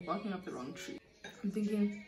Barking up the wrong tree. I'm thinking,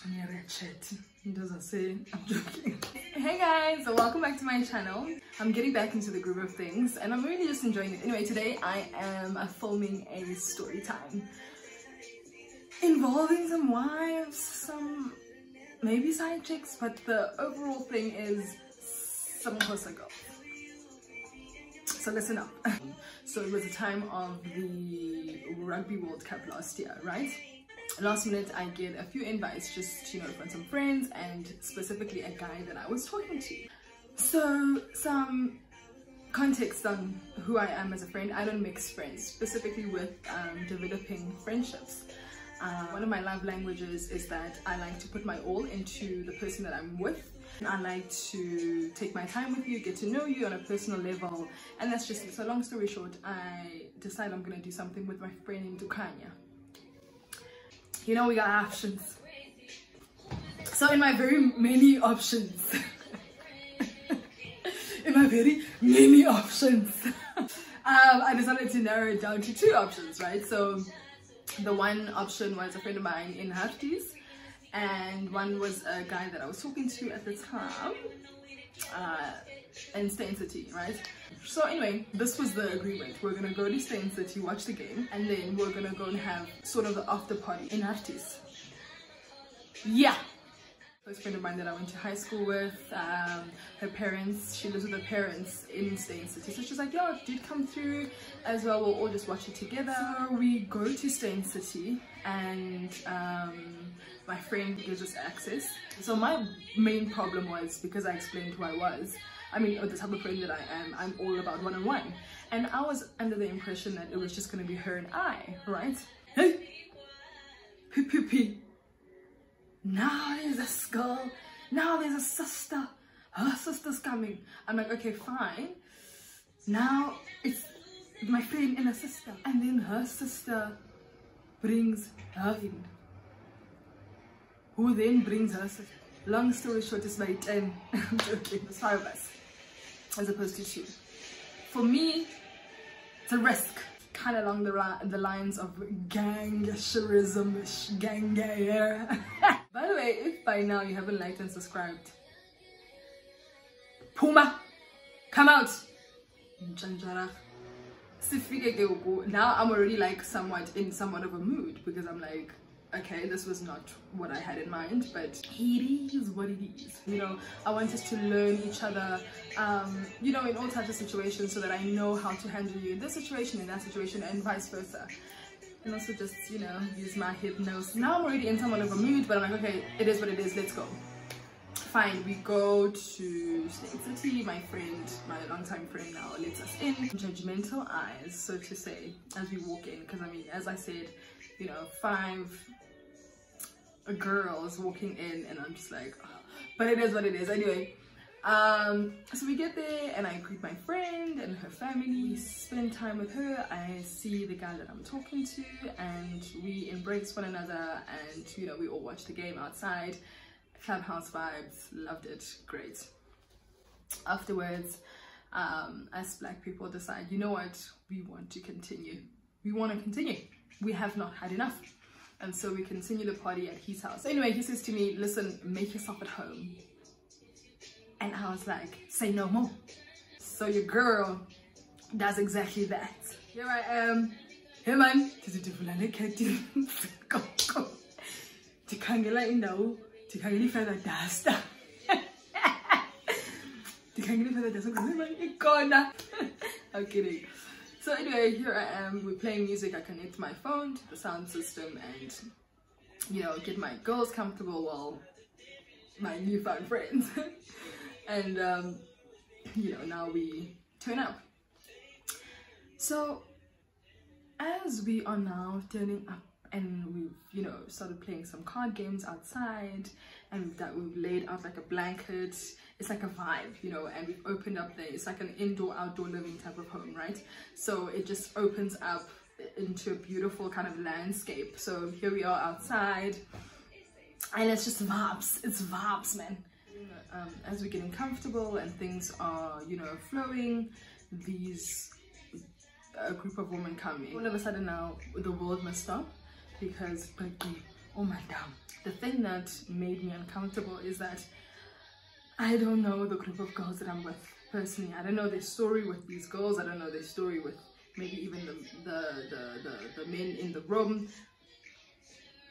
I'm here at chat. He doesn't say, I'm joking. Hey guys, so welcome back to my channel. I'm getting back into the groove of things and I'm really just enjoying it. Anyway, today I am filming a story time involving some wives, some maybe side chicks, but the overall thing is some Xhosa girls. So listen up. So it was the time of the Rugby World Cup last year, right? Last minute I get a few invites just, you know, from some friends and specifically a guy that I was talking to. So some context on who I am as a friend. I don't mix friends, specifically with developing friendships. One of my love languages is that I like to put my all into the person that I'm with. I like to take my time with you, get to know you on a personal level, and that's just it. So long story short, I decide I'm gonna do something with my friend in Dukanya. You know, we got options. So in my very many options, I decided to narrow it down to two options, right? So the one option was a friend of mine in Housewives, and one was a guy that I was talking to at the time in Stain City, right? So anyway, this was the agreement. We're gonna go to Stain City, watch the game, and then we're gonna go and have sort of the after party in Housewives. Yeah. First friend of mine that I went to high school with, her parents, she lives with her parents in Stain City, so she's like, yo, did come through as well, we'll all just watch it together. So we go to Stain City and my friend gives us access. So my main problem was, because I explained who I was, I mean, the type of friend that I am, I'm all about one-on-one, and I was under the impression that it was just going to be her and I, right? Hey, P. Now there's a girl, now there's a sister, her sister's coming. I'm like, okay, fine. Now it's my friend and a sister, and then her sister brings her friend, who then brings her sister. Long story short, it's by 10. I'm joking, there's 5 of us, as opposed to 2. For me, it's a risk. Kind of along the lines of gangsterism, gang. By the way, if by now you haven't liked and subscribed, Puma, come out. Now I'm already like in somewhat of a mood, because I'm like, okay, this was not what I had in mind, but it is what it is. You know, I want us to learn each other, you know, in all types of situations, so that I know how to handle you in this situation, in that situation, and vice versa. And also just, you know, use my hypnosis. Now I'm already in somewhat of a mood, but I'm like, okay, it is what it is, let's go. Fine, we go to Stain City. My friend, my longtime friend now, lets us in. Judgmental eyes, so to say, as we walk in, because I mean, as I said, you know, 5 girls walking in, and I'm just like, oh. But it is what it is. Anyway, so we get there and I greet my friend and her family, spend time with her. I see the guy that I'm talking to and we embrace one another, and you know, we all watch the game outside. Clubhouse vibes, loved it, great. Afterwards, us black people decide, you know what, we want to continue. We have not had enough. And so we continue the party at his house. So anyway, he says to me, listen, make yourself at home. And I was like, say no more. So your girl does exactly that. Here I am. Hey man. I'm kidding. So anyway, here I am, we're playing music. I connect my phone to the sound system and, you know, get my girls comfortable while my newfound friends. And, you know, now we turn up. So as we are now turning up and we've, you know, started playing some card games outside, and we've laid out like a blanket. It's like a vibe, you know, and we've opened up there. It's like an indoor-outdoor living type of home, right? So it just opens up into a beautiful kind of landscape. So here we are outside, and it's just vibes. It's vibes, man. As we're getting comfortable and things are, you know, flowing, a group of women come in. All of a sudden now, the world must stop. because oh my damn. The thing that made me uncomfortable is that I don't know the group of girls that I'm with personally. I don't know their story with these girls. I don't know their story with maybe even the men in the room.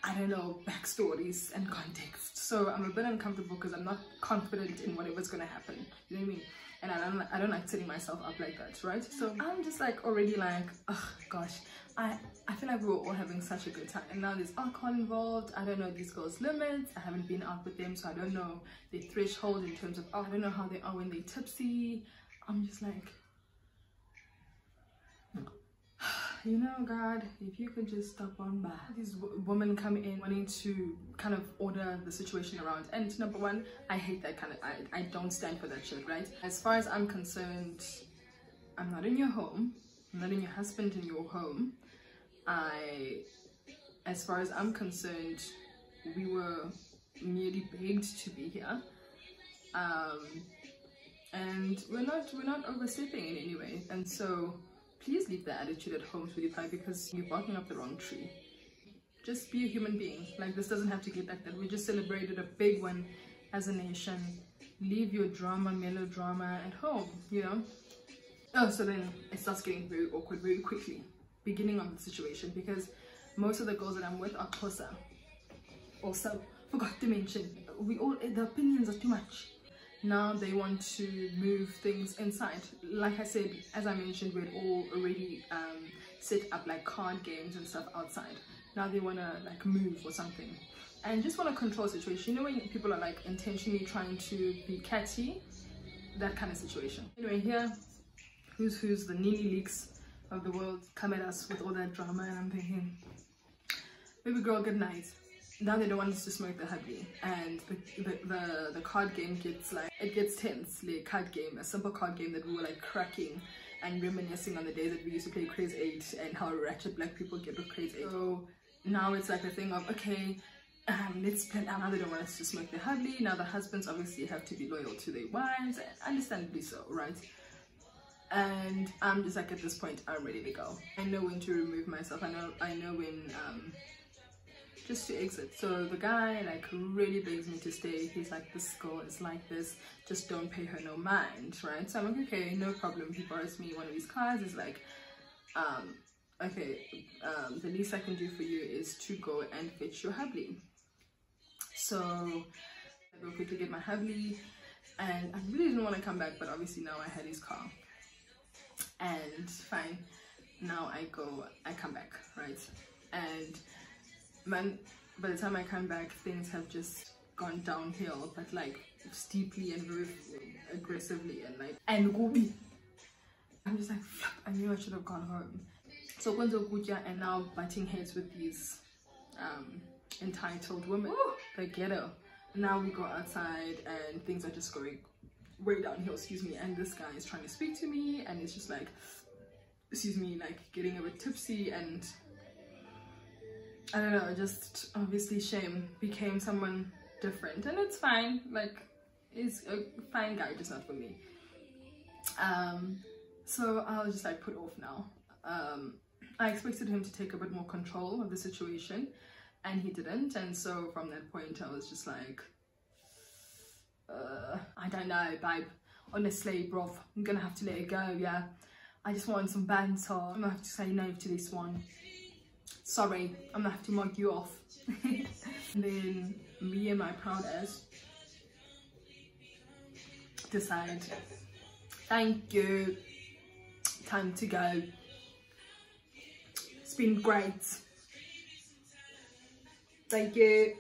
I don't know backstories and context. So I'm a bit uncomfortable because I'm not confident in whatever's gonna happen. You know what I mean? And I don't like setting myself up like that, right? So I'm just like already like, oh gosh, I feel like we were all having such a good time, and now there's alcohol involved. I don't know these girls' limits. I haven't been out with them, so I don't know their threshold in terms of, oh, I don't know how they are when they're tipsy. I'm just like, you know, God, if you could just stop on by. These women come in wanting to kind of order the situation around, and number one, I hate that kind of, I don't stand for that shit, right? As far as I'm concerned, I'm not in your home. I'm not in your husband in your home. As far as I'm concerned, we were merely begged to be here, and we're not overstepping in any way. And so please leave the attitude at home, sweetie pie, because you're barking up the wrong tree. Just be a human being. Like, this doesn't have to get like that. We just celebrated a big one as a nation. Leave your drama, melodrama at home, you know. Oh, so then it starts getting very awkward very quickly, beginning of the situation, because most of the girls that I'm with are Xhosa. Also, forgot to mention, the opinions are too much. Now they want to move things inside. Like I said, as I mentioned, we'd all already set up like card games and stuff outside. Now they want to like move or something, and just want to control the situation. You know, when people are like intentionally trying to be catty, that kind of situation. Anyway, here, who's the Nini leaks of the world come at us with all that drama, and I'm thinking, baby girl, good night. Now they don't want us to smoke the hubby, and the card game gets like, it gets tense. Like, card game, a simple card game that we were like cracking and reminiscing on the days that we used to play Craze 8 and how ratchet black people get with Craze 8. So now it's like a thing of, okay, let's play. Now they don't want us to smoke the hubby. Now the husbands obviously have to be loyal to their wives, understandably so, right? And I'm just like, at this point, I'm ready to go. I know when to remove myself. I know when just to exit. So the guy like really begs me to stay. He's like, this girl is like this, just don't pay her no mind, right? So I'm like, okay, no problem. He borrows me one of his cars. He's like, okay, the least I can do for you is to go and fetch your hubby. So I go quickly get my hubby, and I really didn't want to come back, but obviously now I had his car, and fine, now I come back, right? And man, by the time I come back, things have just gone downhill, but like steeply and very aggressively, and like, and Gubi. I'm just like, I knew I should have gone home. So Kwenzo Kuja, and now butting heads with these entitled women, the ghetto. Now we go outside and things are just going way downhill, excuse me, and this guy is trying to speak to me, and it's just like, excuse me, like getting a bit tipsy, and I don't know, just obviously Shame became someone different, and it's fine. Like, he's a fine guy, just not for me. So I was just like put off now. I expected him to take a bit more control of the situation, and he didn't. And so from that point, I was just like, I don't know, babe. Honestly, bro, I'm gonna have to let it go. Yeah, I just want some banter. I'm gonna have to say no to this one. Sorry, I'm gonna have to mug you off. And then me and my proud ass decide, thank you, time to go. It's been great, thank you.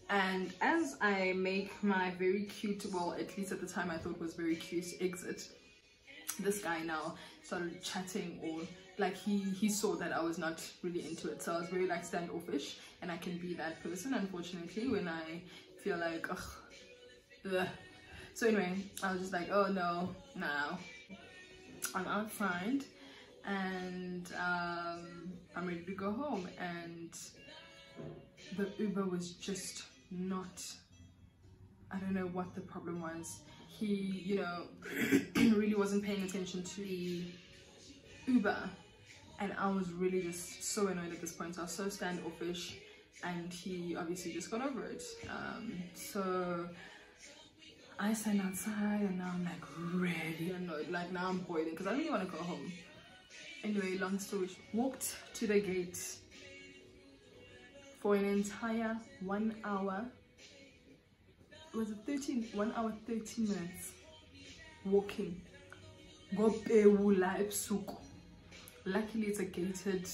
And as I make my very cute, well, at least at the time I thought was very cute, exit, this guy now started chatting, or like he saw that I was not really into it, so I was very like standoffish, and I can be that person, unfortunately, when I feel like, ugh. So anyway, I was just like, oh no, I'm outside, and I'm ready to go home, and the Uber was just not, I don't know what the problem was. He, you know, really wasn't paying attention to the Uber, and I was really just so annoyed at this point. So I was so standoffish, and he obviously just got over it. So I stand outside, and now I'm like really annoyed. Like now I'm boiling because I really want to go home. Anyway, long story short, walked to the gate for an entire 1 hour. Was it 1 hour 13 minutes walking? Luckily it's a gated,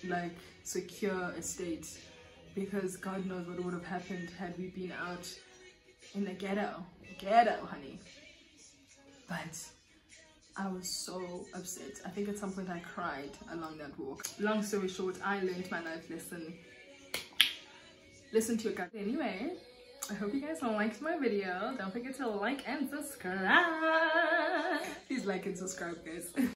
like, secure estate, because God knows what would have happened had we been out in the ghetto, honey. But I was so upset. I think at some point I cried along that walk. Long story short, I learned my life lesson. Listen to it, guys. Anyway, I hope you guys liked my video. Don't forget to like and subscribe. Please like and subscribe, guys.